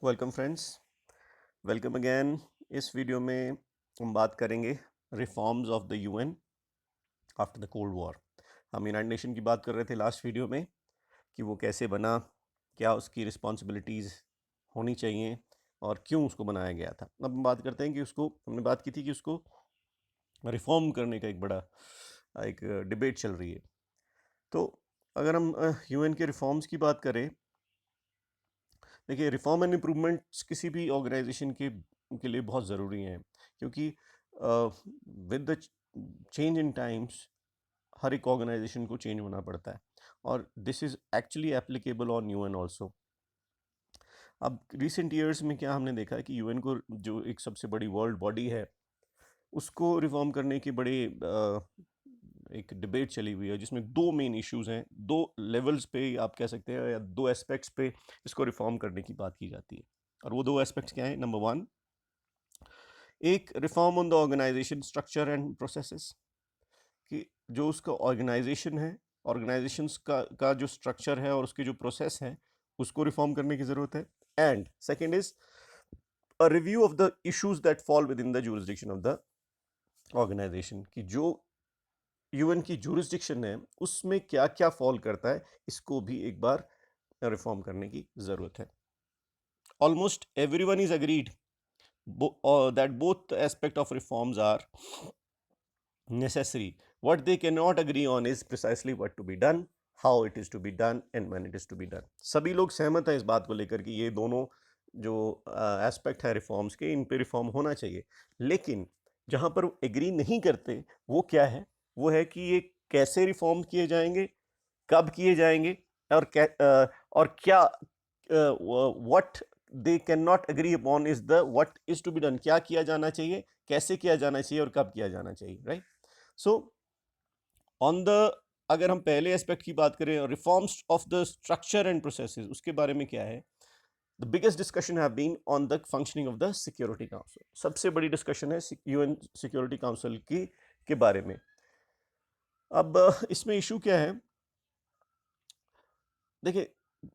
Welcome friends, welcome again. इस video में हम बात करेंगे reforms of the UN after the cold war. हम यूनाइटेड नेशन की बात कर रहे थे लास्ट वीडियो में कि वो कैसे बना, क्या उसकी रिस्पॉन्सिबिलिटीज़ होनी चाहिए और क्यों उसको बनाया गया था। अब हम बात करते हैं कि हमने बात की थी कि उसको रिफॉर्म करने का एक बड़ा एक डिबेट चल रही है। तो अगर हम यूएन के रिफॉर्म्स की बात करें, देखिए रिफॉर्म एंड इम्प्रूवमेंट्स किसी भी ऑर्गेनाइजेशन के लिए बहुत ज़रूरी हैं, क्योंकि with the change in times हर एक ऑर्गेनाइजेशन को चेंज होना पड़ता है, और this is actually applicable on UN also. अब रिसेंट ईयर्स में क्या हमने देखा है कि यूएन को, जो एक सबसे बड़ी वर्ल्ड बॉडी है, उसको रिफॉर्म करने की बड़े एक डिबेट चली हुई है, जिसमें दो मेन इश्यूज हैं, दो लेवल्स पे आप कह सकते हैं, या दो एस्पेक्ट्स पे इसको रिफॉर्म करने की बात की जाती है। और वो दो एस्पेक्ट्स क्या हैं? नंबर वन, एक reform on the organization structure and processes, कि जो उसका ऑर्गेनाइजेशन है, ऑर्गेनाइजेशंस का जो स्ट्रक्चर है और उसके जो प्रोसेस हैं, उसको रिफॉर्म करने की ज़रूरत है। And second is a review of the issues that fall within the jurisdiction of the organization, कि जो यूएन की जुरिस्डिक्शन है उसमें क्या क्या फॉल करता है, इसको भी एक बार रिफॉर्म करने की ज़रूरत है। Almost everyone is agreed that both aspect of reforms are necessary. What they cannot agree on is precisely what to be done, how it is to be done and when it is to be done. सभी लोग सहमत हैं इस बात को लेकर कि ये दोनों जो एस्पेक्ट है रिफॉर्म्स के, इन पे रिफॉर्म होना चाहिए। लेकिन जहाँ पर एग्री नहीं करते वो क्या है? वो है कि ये कैसे रिफॉर्म किए जाएंगे, कब किए जाएंगे, और क्या what they cannot agree upon is the what is to be done. क्या किया जाना चाहिए, कैसे किया जाना चाहिए और कब किया जाना चाहिए, राइट? सो ऑन द, अगर हम पहले एस्पेक्ट की बात करें, reforms of the structure and processes, उसके बारे में क्या है? The biggest discussion have been on the functioning of the security council. सबसे बड़ी डिस्कशन है यूएन सिक्योरिटी काउंसिल की के बारे में। अब इसमें इशू क्या है? देखिए,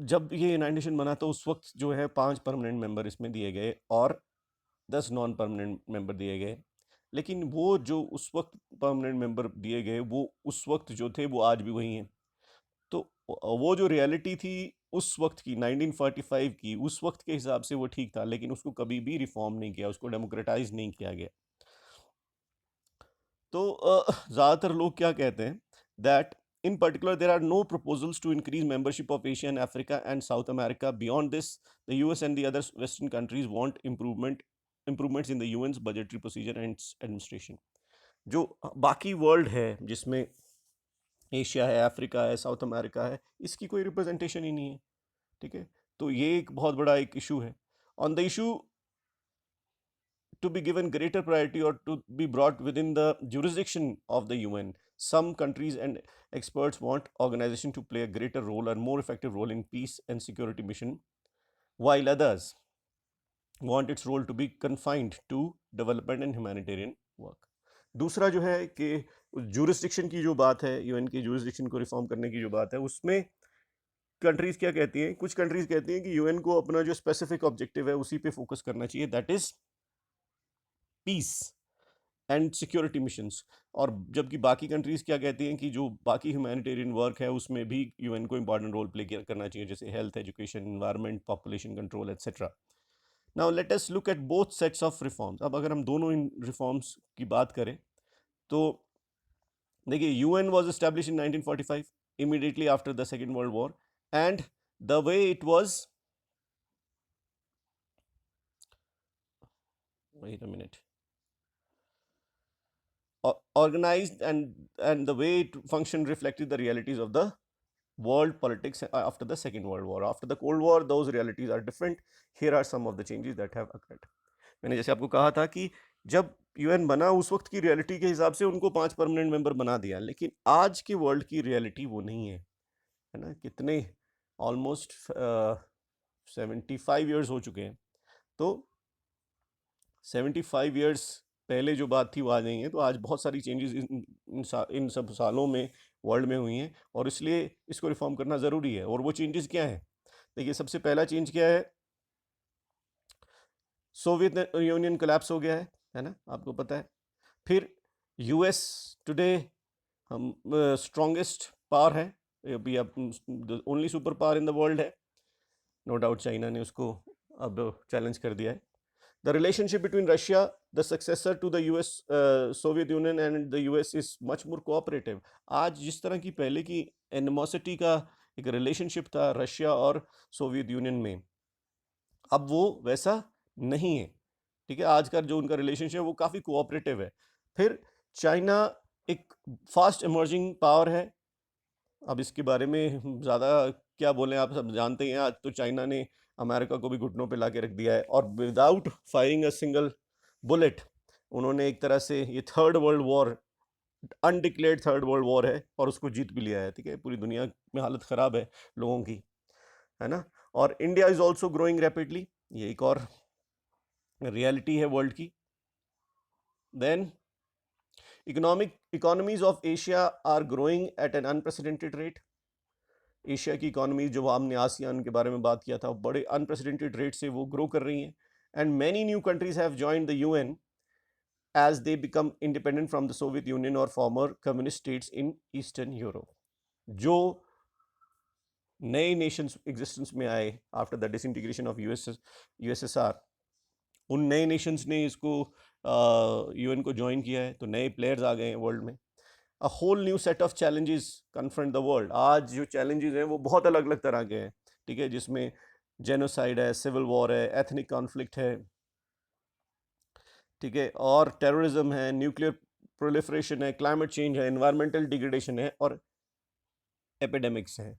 जब ये यूनाइटेड नेशन बना तो उस वक्त जो है 5 परमानेंट मेंबर इसमें दिए गए और 10 नॉन परमानेंट मेंबर दिए गए। लेकिन वो जो उस वक्त परमानेंट मेंबर दिए गए, वो उस वक्त जो थे वो आज भी वही हैं। तो वो जो रियलिटी थी उस वक्त की, 1945 की, उस वक्त के हिसाब से वो ठीक था, लेकिन उसको कभी भी रिफॉर्म नहीं किया, उसको डेमोक्रेटाइज नहीं किया गया। तो ज़्यादातर लोग क्या कहते हैं that in particular there are no proposals to increase membership of Asia and Africa and South America. Beyond this, the US and the other Western countries want improvements in the UN's budgetary procedure and its administration. जो बाकी world है, जिसमें Asia है, Africa है, south America है, इसकी कोई representation ही नहीं है, ठीक है? तो ये एक बहुत बड़ा एक इशू है। On the issue to be given greater priority or to be brought within the jurisdiction of the UN. Some countries and experts want organization to play a greater role or more effective role in peace and security mission, while others want its role to be confined to development and humanitarian work. दूसरा जो है कि jurisdiction की जो बात है, UN की jurisdiction को रिफॉर्म करने की जो बात है, उसमें कंट्रीज क्या कहती हैं? कुछ कंट्रीज कहती हैं कि यूएन को अपना जो स्पेसिफिक ऑब्जेक्टिव है उसी पे फोकस करना चाहिए, that is peace and security missions. और जबकि बाकी कंट्रीज क्या कहती हैं कि जो बाकी ह्यूमैनिटेरियन वर्क है उसमें भी यूएन को इंपॉर्टेंट रोल प्ले करना चाहिए, जैसे health, education, environment, population control etcetera. Now let us look at both sets of reforms. अब अगर हम दोनों इन रिफॉर्म्स की बात करें तो देखिए, UN was establish in 1945, immediately after the second world war, and the way it was, wait a minute, organized, and the way it functioned reflected the realities of the world politics after the second world war. After the cold war those realities are different. Here are some of the changes that have occurred. मैंने जैसे आपको कहा था कि जब UN बना उस वक्त की रियलिटी के हिसाब से उनको 5 परमानेंट मेंबर बना दिया, लेकिन आज के वर्ल्ड की रियलिटी वो नहीं है ना? कितने ऑलमोस्ट 75 ईयर्स हो चुके हैं। तो 75 ईयर्स पहले जो बात थी वो आज नहीं है। तो आज बहुत सारी चेंजेस इन सब सालों में वर्ल्ड में हुई हैं, और इसलिए इसको रिफॉर्म करना ज़रूरी है। और वो चेंजेस क्या हैं? देखिए, सबसे पहला चेंज क्या है सोवियत यूनियन कोलैप्स हो गया है ना, आपको पता है। फिर यूएस टुडे हम स्ट्रॉन्गेस्ट पावर है अभी, अब only super power in the world है, नो डाउट चाइना ने उसको अब चैलेंज कर दिया है। The relationship between Russia, the successor to the US Soviet Union and the US is much more cooperative. आज जिस तरह की पहले की एनिमोसिटी का एक रिलेशनशिप था रशिया और सोवियत यूनियन में, अब वो वैसा नहीं है, ठीक है। आज का जो उनका रिलेशनशिप है वो काफ़ी कोऑपरेटिव है। फिर चाइना एक फास्ट इमर्जिंग पावर है, अब इसके बारे में ज़्यादा क्या बोलें, आप सब जानते हैं। आज तो चाइना ने अमेरिका को भी घुटनों पे ला के रख दिया है, और without firing a single bullet उन्होंने एक तरह से ये third world war, undeclared third world war है, और उसको जीत भी लिया है, ठीक है। पूरी दुनिया में हालत ख़राब है लोगों की, है ना। और India is also growing rapidly, ये एक और रियलिटी है वर्ल्ड की। Then economies of Asia are growing at an unprecedented rate. Asia की इकोनॉमी, जो हमने आसियान के बारे में बात किया था, बड़े अनप्रेसिडेंटेड रेट से वो ग्रो कर रही हैं। And many new countries have joined the UN as they become independent from the Soviet Union or former communist states in Eastern Europe. जो नए नेशंस एग्जिस्टेंस में आए after the disintegration of USSR, उन नए Nations ने इसको UN को join किया है, तो नए प्लेयर्स आ गए हैं वर्ल्ड में। A whole new set of challenges confront the world. आज जो चैलेंजेस हैं वो बहुत अलग अलग तरह के हैं, ठीक है, जिसमें जेनोसाइड है, सिविल वॉर है, एथनिक कॉन्फ्लिक्ट है, ठीक है, और टेररिज्म है, न्यूक्लियर प्रोलिफरेशन है, क्लाइमेट चेंज है, एनवायरमेंटल डिग्रेडेशन है, और एपिडेमिक्स हैं।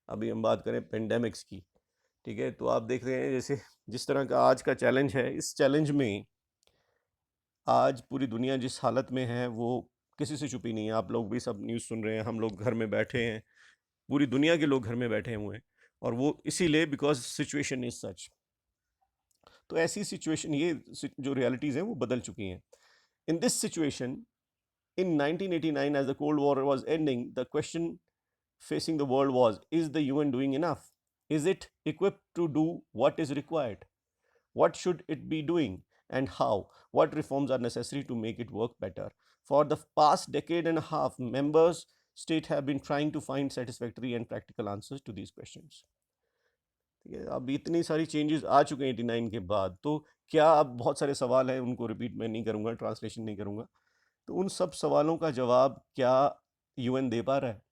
अभी हम बात करें पेंडेमिक्स की, ठीक है। तो आप देख रहे हैं जैसे जिस तरह का आज का चैलेंज है, इस चैलेंज में आज पूरी दुनिया जिस हालत में है वो किसी से छुपी नहीं है। आप लोग भी सब न्यूज़ सुन रहे हैं, हम लोग घर में बैठे हैं, पूरी दुनिया के लोग घर में बैठे हुए हैं, और वो इसीलिए बिकॉज सिचुएशन इज सच। तो ऐसी सिचुएशन, ये जो रियलिटीज़ हैं वो बदल चुकी हैं। In this situation, in 1989, as the Cold War was ending, the question facing the world was, is the UN doing enough? Is it equipped to do what is required? What should it be doing, and how? What reforms are necessary to make it work better? For the past decade and a half, members states have been trying to find satisfactory and practical answers to these questions. अब इतनी सारी changes आ चुके हैं 89 के बाद, तो क्या अब बहुत सारे सवाल हैं, उनको रिपीट मैं नहीं करूँगा, ट्रांसलेशन नहीं करूँगा। तो उन सब सवालों का जवाब क्या यूएन दे पा रहा है?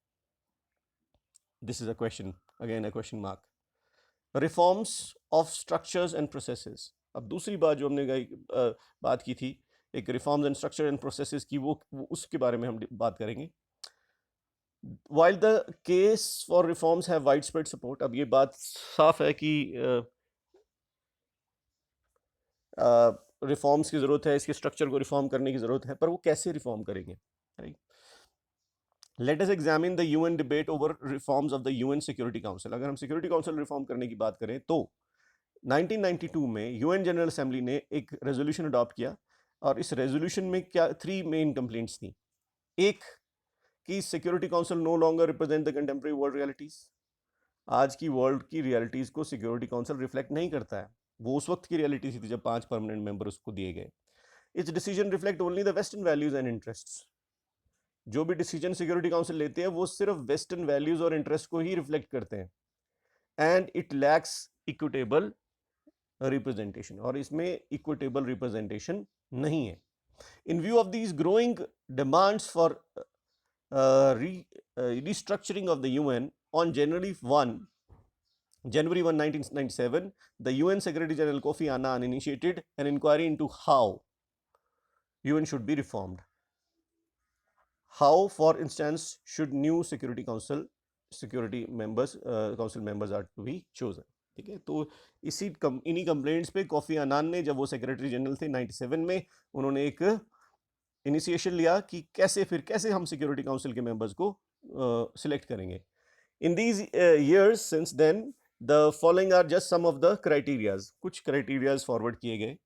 This is a question, again a question mark. Reforms of structures and processes. अब दूसरी बात जो हमने बात की थी, एक reforms and structure and processes की, वो उसके बारे में हम बात करेंगे। While the case for reforms have widespread support, अब ये बात साफ है कि रिफॉर्म्स की ज़रूरत है, इसके स्ट्रक्चर को रिफॉर्म करने की ज़रूरत है, पर वो कैसे रिफॉर्म करेंगे, right. Let us examine the UN debate over reforms of the UN security council. अगर हम सिक्योरिटी काउंसिल रिफॉर्म करने की बात करें तो 1992 में यूएन जनरल असेंबली ने एक रेजोल्यूशन अडॉप्ट किया, और इस रेजोल्यूशन में क्या 3 मेन कंप्लेंट्स थी। एक कि security council no longer represent the contemporary world realities. आज की वर्ल्ड की रियलिटीज़ को सिक्योरिटी काउंसिल रिफ्लेक्ट नहीं करता है, वो उस वक्त की रियलिटी थी जब 5 परमानेंट मेंबर उसको दिए गए। It's decision reflect only the western values and interests. जो भी डिसीजन सिक्योरिटी काउंसिल लेते हैं वो सिर्फ वेस्टर्न वैल्यूज और इंटरेस्ट को ही रिफ्लेक्ट करते हैं, and it lacks equitable representation, और इसमें इक्विटेबल रिप्रेजेंटेशन नहीं है। इन view of these growing demands for restructuring of the UN, on January 1, 1997, the UN Secretary General Kofi Annan initiated an inquiry into how UN should be reformed. How, for instance, should new Security Council members are to be chosen? ठीक है, तो इन्हीं complaints पे coffee अनान ने, जब वो secretary general थे 97 में, उन्होंने एक इनिशिएशन लिया कि कैसे हम सिक्योरिटी काउंसिल के मेंबर्स को सिलेक्ट करेंगे। In these years since then the following are just some of the criterias. कुछ क्राइटेरियाज फॉरवर्ड किए गए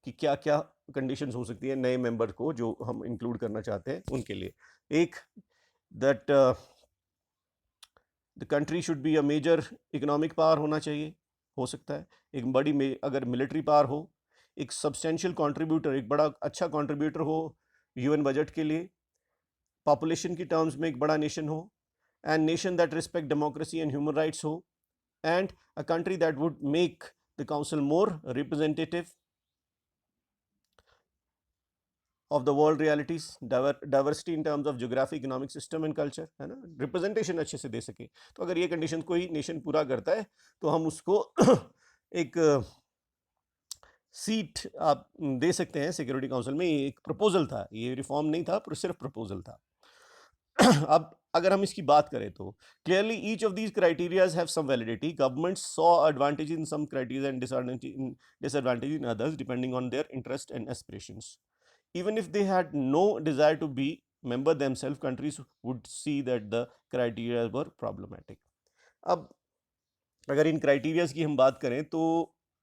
कि क्या क्या कंडीशंस हो सकती है नए मेंबर को जो हम इंक्लूड करना चाहते हैं उनके लिए। एक, that the country should be a major economic power होना चाहिए, हो सकता है। एक बड़ी अगर मिलिट्री पावर हो, एक सब्सटेंशियल कंट्रीब्यूटर, एक बड़ा अच्छा कंट्रीब्यूटर हो यूएन बजट के लिए, पॉपुलेशन की टर्म्स में एक बड़ा नेशन हो, and nation that respect democracy and human rights हो, and a country that would make the council more representative of the world realities, diversity in terms of geography, economic system and culture, है ना, representation अच्छे से दे सके। तो अगर ये condition कोई नेशन पूरा करता है तो हम उसको एक सीट आप दे सकते हैं सिक्योरिटी काउंसिल में। ये एक प्रपोजल था, ये रिफॉर्म नहीं था, पर सिर्फ प्रपोजल था। अब अगर हम इसकी बात करें तो clearly each of these criterias have some validity. Government saw advantage in some criteria and disadvantage in others depending on their interest and aspirations. Even if they had no desire to be member themselves, countries would see that the criteria were problematic. अब अगर इन criterias की हम बात करें तो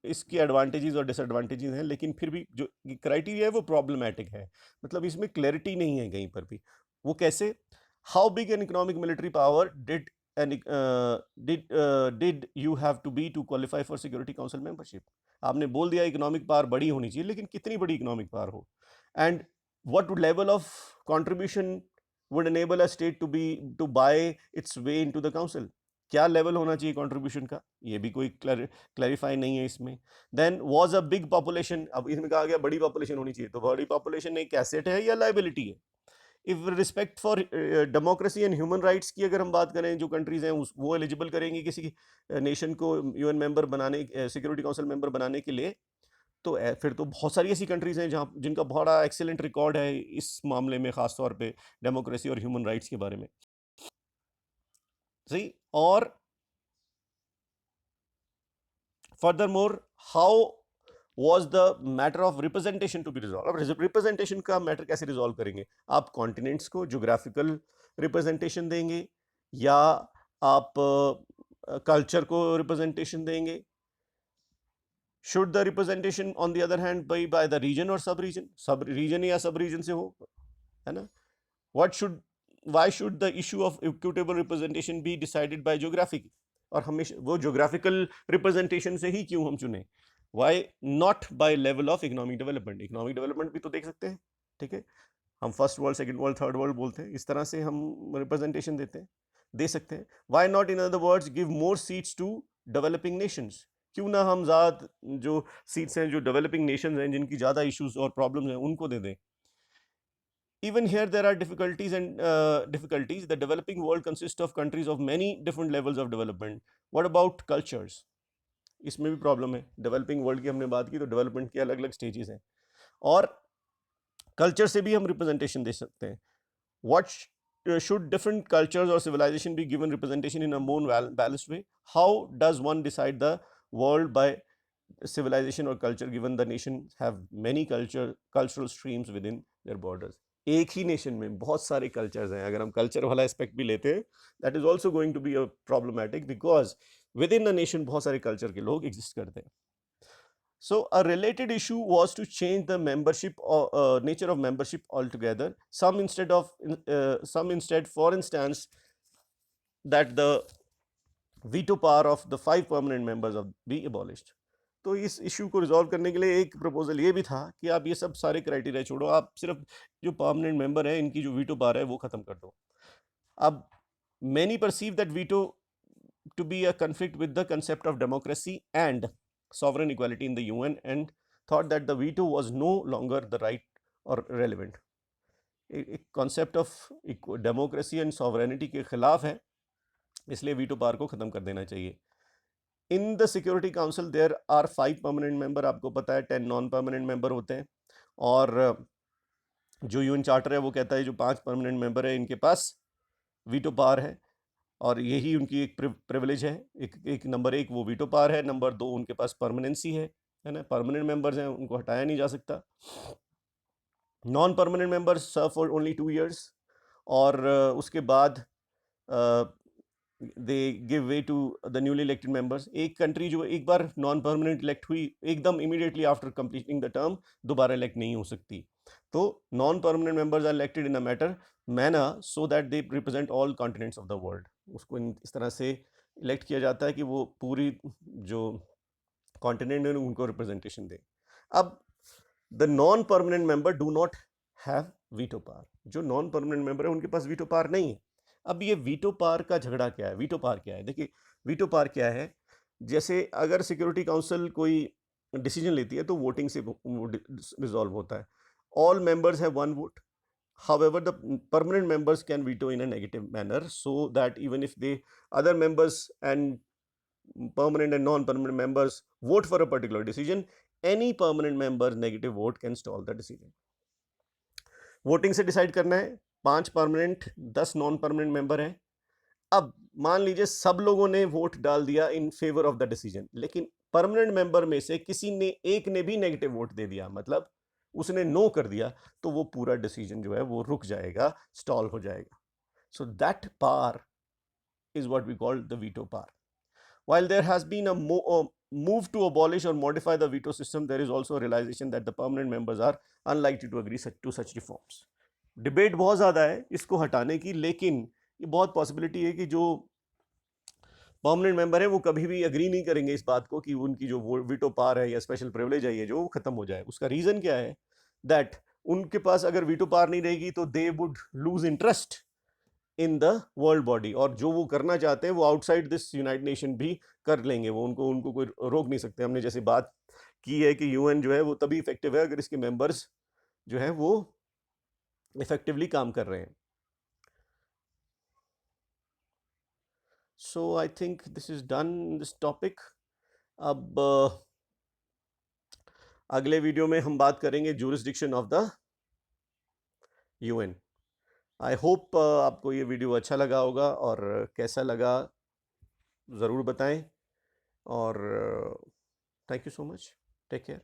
इसके advantages और disadvantages हैं, लेकिन फिर भी जो क्राइटेरिया है वो प्रॉब्लमेटिक है, मतलब इसमें क्लैरिटी नहीं है कहीं पर भी। वो कैसे? How big an economic military power did you have to be to qualify for security council membership? आपने बोल दिया इकोनॉमिक पावर बड़ी होनी चाहिए, लेकिन कितनी बड़ी इकोनॉमिक पावर हो? And what level of contribution would enable a state to buy its way into the council? क्या लेवल होना चाहिए कंट्रीब्यूशन का, ये भी कोई क्लैरिफाई नहीं है इसमें। Then was a big population, अब इसमें कहा गया बड़ी पॉपुलेशन होनी चाहिए, तो बड़ी पॉपुलेशन एक एसेट है या लाइबिलिटी है? If respect for democracy and human rights की अगर हम बात करें, जो कंट्रीज हैं वो एलिजिबल करेंगी किसी नेशन को यूएन मेंबर बनाने, सिक्योरिटी काउंसिल मेंबर बनाने के लिए, तो फिर तो बहुत सारी ऐसी कंट्रीज हैं जहाँ जिनका बड़ा एक्सीलेंट रिकॉर्ड है इस मामले में, खास तौर पे डेमोक्रेसी और ह्यूमन राइट्स के बारे में। सही। और furthermore how was the matter of representation to be resolve? अब रिप्रेजेंटेशन का मैटर कैसे रिजॉल्व करेंगे? आप कॉन्टिनेंट्स को ज्योग्राफिकल रिप्रेजेंटेशन देंगे या आप कल्चर को रिप्रेजेंटेशन देंगे? Should the representation on the other hand be by the region or sub-region? Sub-region या sub-region से हो, है ना? Why should the issue of equitable representation be decided by geographic? और हमेशा वो geographical representation से ही क्यों हम चुने? Why not by level of economic development? Economic development भी तो देख सकते हैं, ठीक है? हम first world, second world, third world बोलते हैं, इस तरह से हम रिप्रेजेंटेशन देते हैं, दे सकते हैं। Why not, in other words, give more seats to developing nations? क्यों ना हम ज़्यादा जो सीट्स हैं, जो डेवलपिंग नेशंस हैं, जिनकी ज़्यादा इश्यूज और प्रॉब्लम्स हैं, उनको दे दें। Even here there are difficulties and difficulties. The developing world consists of countries of many different levels of development. What about cultures? इसमें भी प्रॉब्लम है। डेवलपिंग वर्ल्ड की हमने बात की, तो डेवलपमेंट के अलग अलग स्टेजेस हैं, और कल्चर से भी हम रिप्रेजेंटेशन दे सकते हैं। What should different cultures or civilization be given representation in a more balanced way? How does one decide the world by civilization or culture, given the nation have many cultural streams within their borders? एक ही nation में बहुत सारे cultures हैं। अगर हम culture वाला aspect भी लेते हैं, that is also going to be a problematic, because within the nation बहुत सारे कल्चर के लोग एग्जिस्ट करते हैं। So a related issue was to change the membership or nature of membership altogether. Some instead, for instance, that the veto power of the 5 permanent members of be abolished. तो इस issue को resolve करने के लिए एक proposal ये भी था कि आप ये सब सारे क्राइटेरिया छोड़ो, आप सिर्फ जो परमानेंट मेंबर है इनकी जो वीटो पावर है वो खत्म कर दो। अब many perceive that veto to be a conflict with the concept of democracy and sovereign equality in the UN, and thought that the veto was no longer the right or relevant. एक concept of democracy and sovereignty के खिलाफ है, इसलिए veto power को खत्म कर देना चाहिए। In the security council there are 5 permanent member, आपको पता है 10 नॉन परमानेंट मेंबर होते हैं, और जो यूएन चार्टर है वो कहता है जो 5 परमानेंट मेंबर है इनके पास वीटो पावर है, और यही उनकी एक प्रिविलेज है। एक नंबर 1 वो वीटो पावर है, नंबर 2 उनके पास परमानेंसी है ना, परमानेंट मेंबर्स हैं, उनको हटाया नहीं जा सकता। Non permanent members serve for only 2 years, और उसके बाद they give way to the newly elected members. एक कंट्री जो एक बार नॉन परमानेंट इलेक्ट हुई, एकदम immediately after completing the term दोबारा इलेक्ट नहीं हो सकती। तो non permanent members are elected in a manner so that they represent all continents of the world. उसको इस तरह से इलेक्ट किया जाता है कि वो पूरी जो कॉन्टिनेंट है उनको रिप्रेजेंटेशन दे। अब the non permanent member do not have veto power, जो नॉन परमानेंट मेंबर है उनके पास वीटो पावर नहीं है। अब ये वीटो पावर का झगड़ा क्या है? वीटो पावर क्या है? देखिए, वीटो पावर क्या है, जैसे अगर सिक्योरिटी काउंसिल कोई डिसीजन लेती है तो वोटिंग से रिजॉल्व होता है। All members have one vote, however the permanent members can veto in a negative manner, so that even if the other members and permanent and non-permanent members vote for a particular decision, any permanent member negative vote can stall the decision. Voting से decide करना है, 5 permanent 10 non permanent member हैं। अब मान लीजिए सब लोगों ने वोट डाल दिया in favour of the decision, लेकिन परमानेंट मेंबर में से किसी ने एक ने भी नेगेटिव वोट दे दिया, मतलब उसने नो कर दिया, तो वो पूरा डिसीजन जो है वो रुक जाएगा, स्टॉल हो जाएगा। So that power is what we call the veto power. While there has been a move to abolish or modify the veto system, there is also a realization that the permanent members are unlikely to agree to such reforms. Debate बहुत ज़्यादा है इसको हटाने की, लेकिन ये बहुत possibility है कि जो परमानेंट मेंबर है वो कभी भी अग्री नहीं करेंगे इस बात को कि उनकी जो वीटो पावर है या स्पेशल प्रिविलेज है ये जो खत्म हो जाए। उसका रीज़न क्या है? दैट उनके पास अगर वीटो पावर नहीं रहेगी तो they would lose interest in the world body, और जो वो करना चाहते हैं वो आउटसाइड दिस यूनाइटेड नेशन भी कर लेंगे। वो उनको कोई रोक नहीं सकते। हमने जैसे बात की है कि यूएन जो है वो तभी इफेक्टिव है अगर इसके मेंबर्स जो है वो इफेक्टिवली काम कर रहे हैं। So I think this is done this topic. अब अगले वीडियो में हम बात करेंगे jurisdiction of the UN. I hope आपको ये वीडियो अच्छा लगा होगा, और कैसा लगा ज़रूर बताएं, और thank you so much, take care.